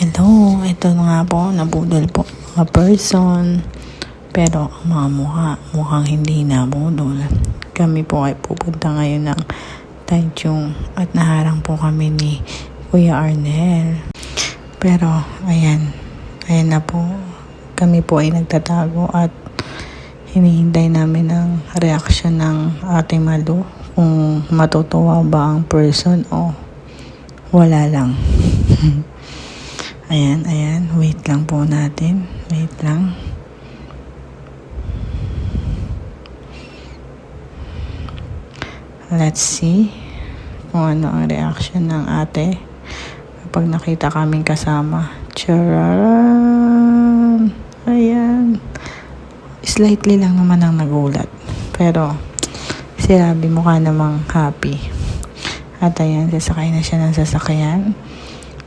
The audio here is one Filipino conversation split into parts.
Hello, ito na nga po, nabudol po mga person. Pero ang mga mukhang hindi nabudol. Kami po ay pupunta ngayon ng Taichung at naharang po kami ni Kuya Arnel. Pero ayan na po. Kami po ay nagtatago at hinihintay namin ang reaksyon ng ating Malu kung matutuwa ba ang person o wala lang. Ayan, wait lang po natin. Wait lang. Let's see kung ano ang reaction ng ate kapag nakita kaming kasama. Charan! Ayan. Slightly lang naman ang nagulat. Pero si Rabi mukha namang happy. At ayan, sasakay na siya ng sasakyan.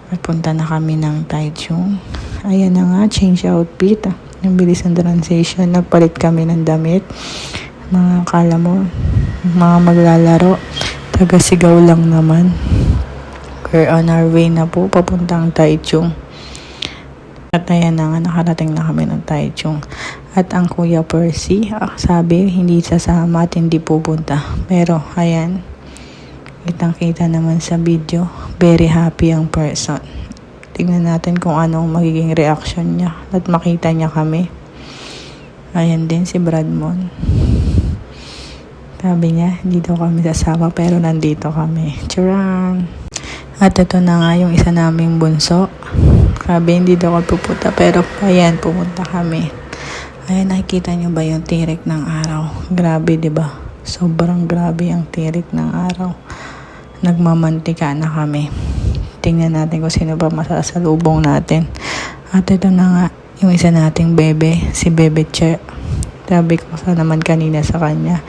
At punta na kami ng Taichung. Ayan na nga, change outfit. Yung bilis ng transition. Nagpalit kami ng damit. Mga kala mo, mga maglalaro. Taga-sigaw lang naman. We're on our way na po, papuntang Taichung. At ayan na nga, nakarating na kami ng Taichung. At ang Kuya Percy, sabi, hindi sasama at hindi pupunta. Pero, ayan, kitang-kita naman sa video, very happy ang person. Tingnan natin kung anong magiging reaction niya at makita niya kami. Ayan din si Bradmon. Sabi niya, hindi daw kami sasama pero nandito kami. Charan! At ito na nga yung isa naming bunso. Sabi, hindi daw kami pupunta pero ayan, pupunta kami. Ayan, nakikita niyo ba yung tirik ng araw? Grabe, diba? Sobrang grabe ang tirik ng araw. Nagmamantika na kami. Tingnan natin kung sino ba masasalubong natin. At ito na nga, yung isa nating bebe, si Bebe Che. Sabi ko sa naman kanina sa kanya,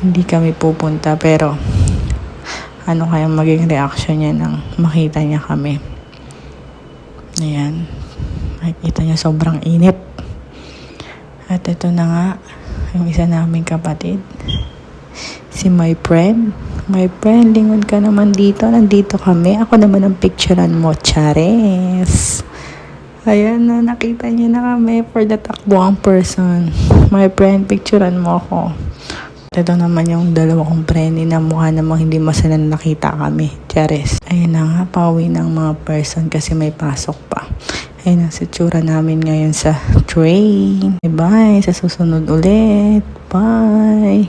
hindi kami pupunta pero ano kaya maging reaction niya nang makita niya kami. Ayan. Nakikita niya sobrang init. At ito na nga, yung isa naming kapatid. Si my friend. My friend, lingon ka naman dito. Nandito kami. Ako naman ang picturean mo, Chares. Ayan na, nakita niya na kami for the takbuang person. My friend, picturean mo ako. Ito naman yung dalawa kong friend na mukha namang hindi masaya na nakita kami. Chares. Ayan na nga, pauwi ng mga person kasi may pasok pa. Ayan ang sitsura namin ngayon sa train. Bye, sa susunod ulit. Bye.